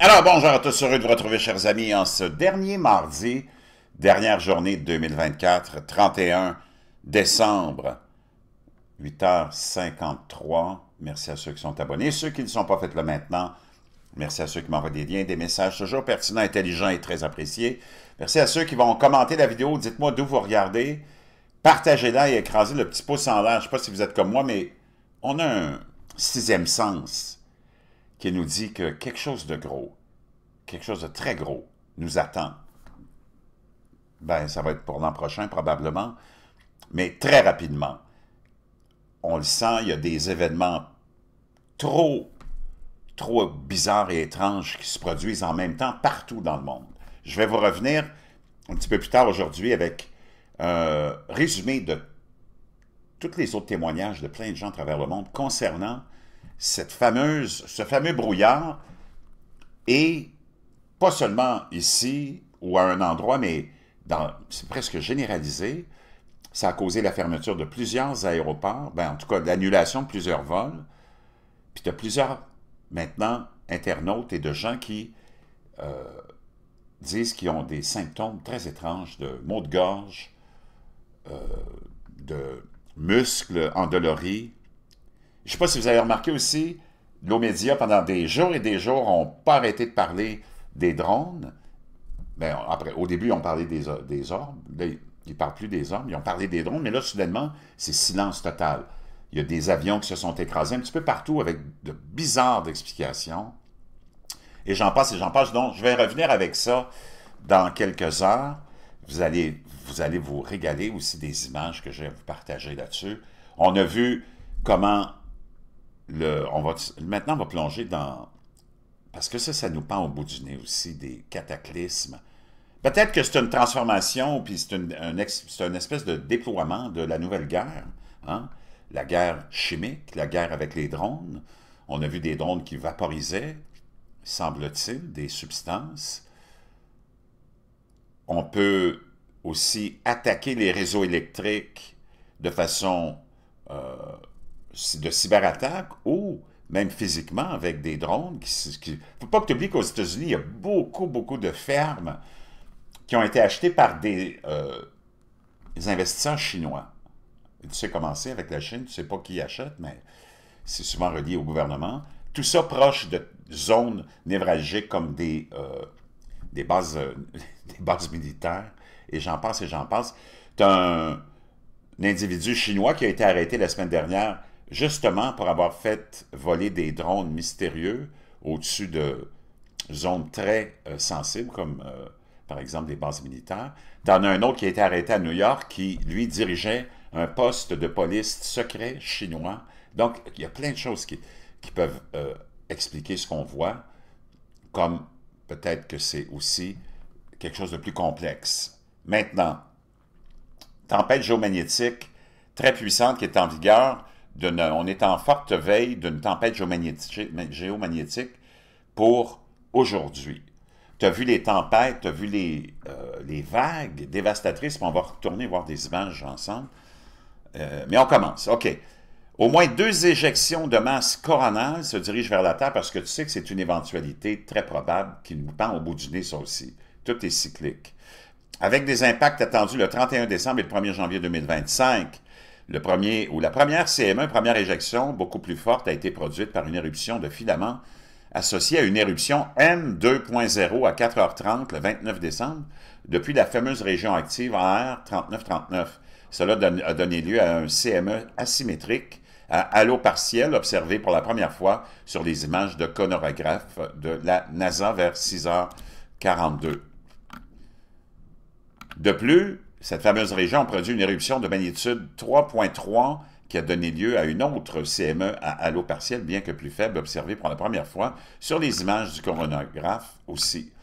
Alors, bonjour à tous, heureux de vous retrouver, chers amis, en ce dernier mardi, dernière journée de 2024, 31 décembre, 8h53. Merci à ceux qui sont abonnés. Ceux qui ne sont pas, faites-le maintenant. Merci à ceux qui m'envoient des liens, des messages toujours pertinents, intelligents et très appréciés. Merci à ceux qui vont commenter la vidéo. Dites-moi d'où vous regardez. Partagez-la et écrasez le petit pouce en l'air. Je ne sais pas si vous êtes comme moi, mais on a un sixième sens qui nous dit que quelque chose de gros, quelque chose de très gros, nous attend. Ben, ça va être pour l'an prochain, probablement, mais très rapidement. On le sent, il y a des événements trop bizarres et étranges qui se produisent en même temps partout dans le monde. Je vais vous revenir un petit peu plus tard aujourd'hui avec un résumé de tous les autres témoignages de plein de gens à travers le monde concernant ce fameux brouillard, et pas seulement ici ou à un endroit, mais c'est presque généralisé. Ça a causé la fermeture de plusieurs aéroports, ben, en tout cas l'annulation de plusieurs vols, puis de plusieurs, maintenant, internautes et de gens qui disent qu'ils ont des symptômes très étranges de maux de gorge, de muscles endoloris. Je ne sais pas si vous avez remarqué aussi, nos médias, pendant des jours et des jours, n'ont pas arrêté de parler des drones. Ben, après, au début, on parlait des orbes. Là, ils ne parlent plus des orbes, ils ont parlé des drones, mais là, soudainement, c'est silence total. Il y a des avions qui se sont écrasés un petit peu partout avec de bizarres explications. Et j'en passe et j'en passe. Donc, je vais revenir avec ça dans quelques heures. Vous allez vous régaler aussi des images que je vais vous partager là-dessus. On a vu comment maintenant, on va plonger dans... Parce que ça nous pend au bout du nez aussi, des cataclysmes. Peut-être que c'est une transformation, puis c'est une espèce de déploiement de la nouvelle guerre. Hein? La guerre chimique, la guerre avec les drones. On a vu des drones qui vaporisaient, semble-t-il, des substances. On peut aussi attaquer les réseaux électriques de façon de cyberattaque ou même physiquement avec des drones. Il ne faut pas que tu oublies qu'aux États-Unis, il y a beaucoup de fermes qui ont été achetées par des investisseurs chinois. Et tu sais comment c'est avec la Chine, tu ne sais pas qui achète, mais c'est souvent relié au gouvernement. Tout ça proche de zones névralgiques comme des bases, des bases militaires, et j'en passe et j'en passe. Tu as un individu chinois qui a été arrêté la semaine dernière justement pour avoir fait voler des drones mystérieux au-dessus de zones très sensibles, comme par exemple des bases militaires. Tu en as un autre qui a été arrêté à New York qui, lui, dirigeait un poste de police secret chinois. Donc, il y a plein de choses qui peuvent expliquer ce qu'on voit, comme peut-être que c'est aussi quelque chose de plus complexe. Maintenant, tempête géomagnétique très puissante qui est en vigueur. On est en forte veille d'une tempête géomagnétique pour aujourd'hui. Tu as vu les tempêtes, tu as vu les vagues dévastatrices, puis on va retourner voir des images ensemble. Mais on commence. OK. Au moins 2 éjections de masse coronale se dirigent vers la Terre parce que tu sais que c'est une éventualité très probable qui nous pend au bout du nez, ça aussi. Tout est cyclique. Avec des impacts attendus le 31 décembre et le 1er janvier 2025, la première CME, première éjection beaucoup plus forte, a été produite par une éruption de filaments associée à une éruption M2.0 à 4h30 le 29 décembre, depuis la fameuse région active AR 3939. Cela a donné lieu à un CME asymétrique à halo partiel observé pour la première fois sur les images de coronagraphe de la NASA vers 6h42. De plus, cette fameuse région a produit une éruption de magnitude 3.3 qui a donné lieu à une autre CME à halo partiel, bien que plus faible, observée pour la première fois sur les images du coronagraphe aussi.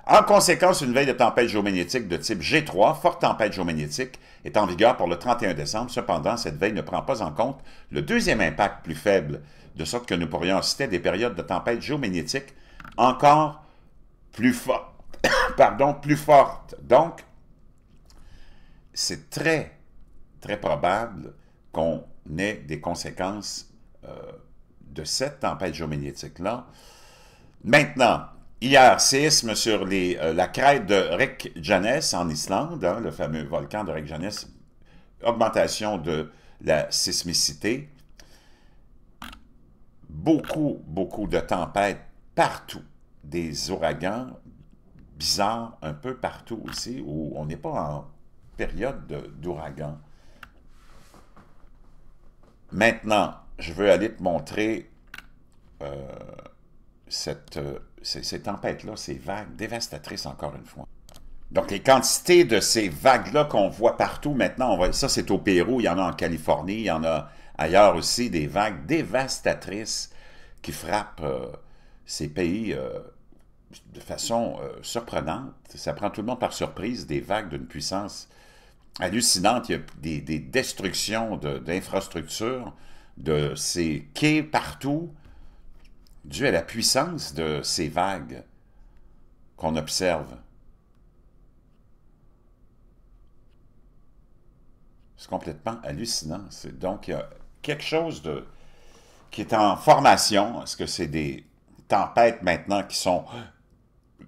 En conséquence, une veille de tempête géomagnétique de type G3, forte tempête géomagnétique, est en vigueur pour le 31 décembre. Cependant, cette veille ne prend pas en compte le deuxième impact plus faible, de sorte que nous pourrions assister à des périodes de tempête géomagnétique encore plus fortes. Plus fortes. Donc, c'est très probable qu'on ait des conséquences de cette tempête géomagnétique-là. Maintenant, Hier, séisme sur la crête de Reykjanes en Islande, hein, le fameux volcan de Reykjanes, augmentation de la sismicité, beaucoup de tempêtes partout, des ouragans bizarres un peu partout aussi, où on n'est pas en période d'ouragan. Maintenant, je veux aller te montrer euh, ces tempêtes-là, ces vagues dévastatrices encore une fois. Donc, les quantités de ces vagues-là qu'on voit partout maintenant, ça c'est au Pérou, il y en a en Californie, il y en a ailleurs aussi, des vagues dévastatrices qui frappent ces pays de façon surprenante. Ça prend tout le monde par surprise, des vagues d'une puissance hallucinante. Il y a des destructions d'infrastructures, de ces quais partout, dû à la puissance de ces vagues qu'on observe. C'est complètement hallucinant. Donc, il y a quelque chose qui est en formation. Est-ce que c'est des tempêtes maintenant qui sont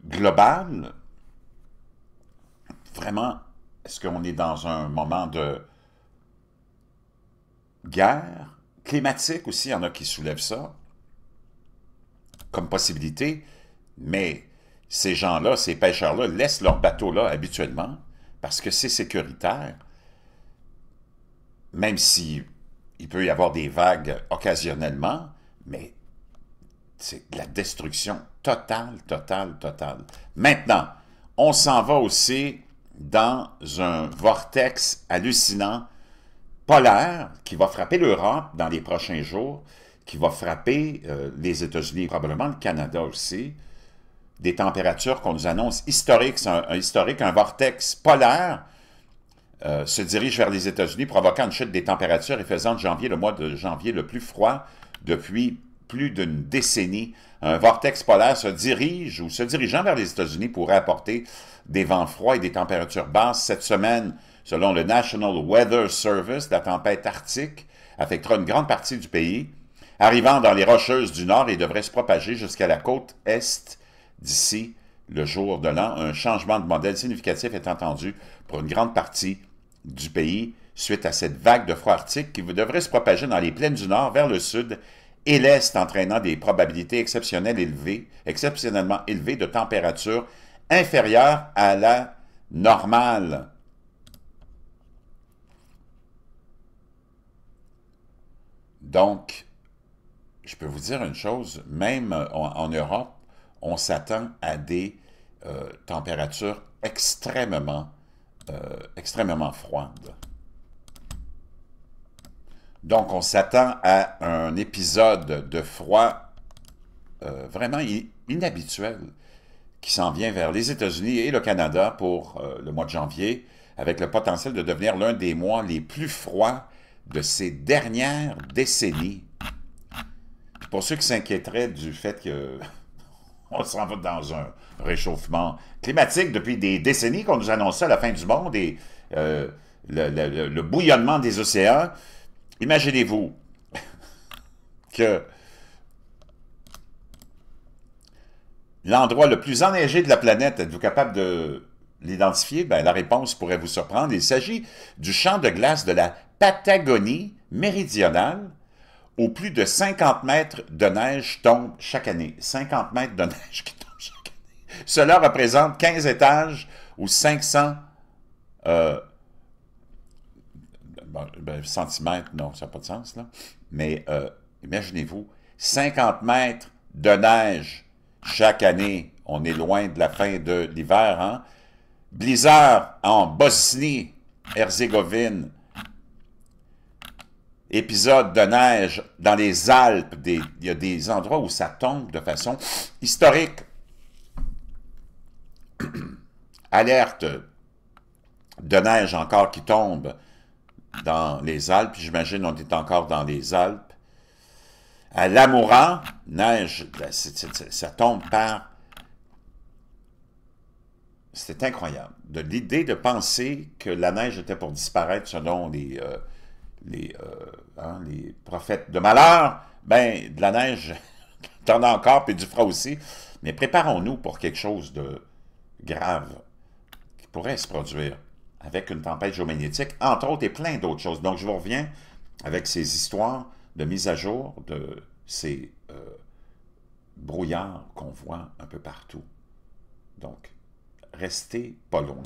globales? Vraiment, est-ce qu'on est dans un moment de guerre climatique aussi? Il y en a qui soulèvent ça comme possibilité, mais ces gens-là, ces pêcheurs-là, laissent leur bateau-là habituellement parce que c'est sécuritaire, même si il peut y avoir des vagues occasionnellement, mais c'est de la destruction totale, totale, totale. Maintenant, on s'en va aussi dans un vortex hallucinant polaire qui va frapper l'Europe dans les prochains jours, qui va frapper les États-Unis, probablement le Canada aussi, des températures qu'on nous annonce historiques, un vortex polaire se dirige vers les États-Unis, provoquant une chute des températures et faisant de janvier le mois de janvier le plus froid depuis plus d'une décennie. Un vortex polaire se dirige ou se dirigeant vers les États-Unis pourrait apporter des vents froids et des températures basses. Cette semaine, selon le National Weather Service, la tempête arctique affectera une grande partie du pays, arrivant dans les Rocheuses du Nord et devrait se propager jusqu'à la côte Est d'ici le jour de l'an. Un changement de modèle significatif est entendu pour une grande partie du pays suite à cette vague de froid arctique qui devrait se propager dans les plaines du Nord vers le sud et l'Est, entraînant des probabilités exceptionnellement élevées de températures inférieures à la normale. Donc, je peux vous dire une chose, même en Europe, on s'attend à des températures extrêmement froides. Donc, on s'attend à un épisode de froid vraiment inhabituel qui s'en vient vers les États-Unis et le Canada pour le mois de janvier, avec le potentiel de devenir l'un des mois les plus froids de ces dernières décennies. Pour ceux qui s'inquiéteraient du fait qu'on s'en va dans un réchauffement climatique depuis des décennies qu'on nous annonçait à la fin du monde et le bouillonnement des océans, imaginez-vous que l'endroit le plus enneigé de la planète, êtes-vous capable de l'identifier? Ben, la réponse pourrait vous surprendre. Il s'agit du champ de glace de la Patagonie méridionale, où plus de 50 mètres de neige tombent chaque année. 50 mètres de neige qui tombent chaque année. Cela représente 15 étages ou 500 centimètres. Non, ça n'a pas de sens, là. Mais imaginez-vous, 50 mètres de neige chaque année. On est loin de la fin de l'hiver, hein? Blizzard en Bosnie-Herzégovine. Épisode de neige dans les Alpes. Il y a des endroits où ça tombe de façon historique. Alerte de neige encore qui tombe dans les Alpes. J'imagine on est encore dans les Alpes. À Lamoura, neige, ça tombe par... C'est incroyable. De l'idée de penser que la neige était pour disparaître selon les prophètes de malheur, ben, de la neige, t'en as encore, puis du froid aussi. Mais préparons-nous pour quelque chose de grave qui pourrait se produire avec une tempête géomagnétique, entre autres, et plein d'autres choses. Donc, je vous reviens avec ces histoires de mise à jour de ces brouillards qu'on voit un peu partout. Donc, restez pas loin.